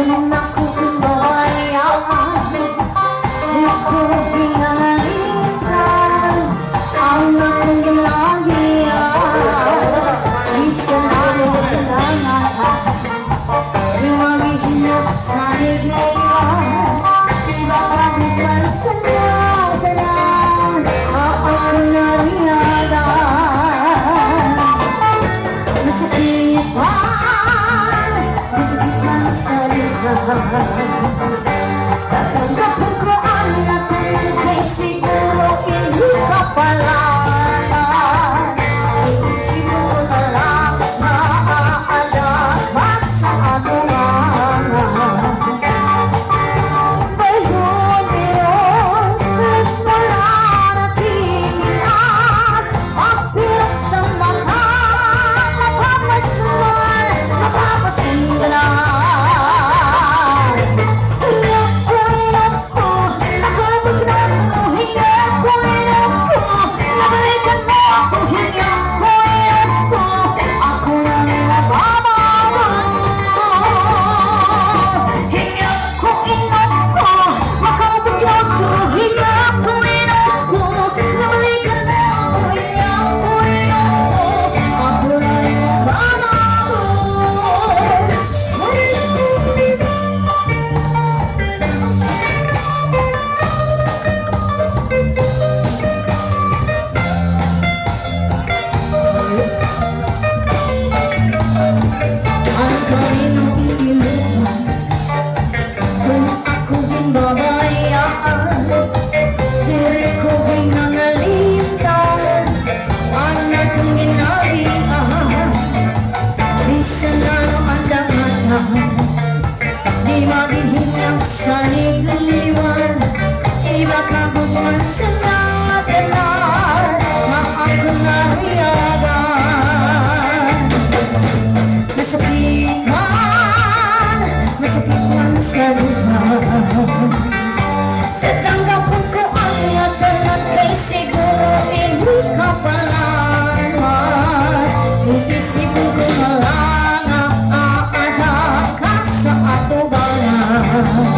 Anak ko kumbayan, di ko pinangalitan ang akong ginahiyan. Isa na ang kailangan, di maghihinap sa higlayan. Baka bukan sa nadalan, ang nariyadan. Masakitan sa lihan. Tatanggapin ko ang natin kay siguro hindi ka pala. Iisip mo na lang na aalala ka sa anuman. Bayon yun, let's malaratingin at magpirok sa mga napapasunggalan. Di maghihinap sa ligliwan, iba ka buwan sa natanan na ako nariyagan. Masakitan sa luhan. Tatanggapin ko ang natin at kay siguro hindi ka pala naman. Iisipin ko na lang ang aada ka sa atubalan.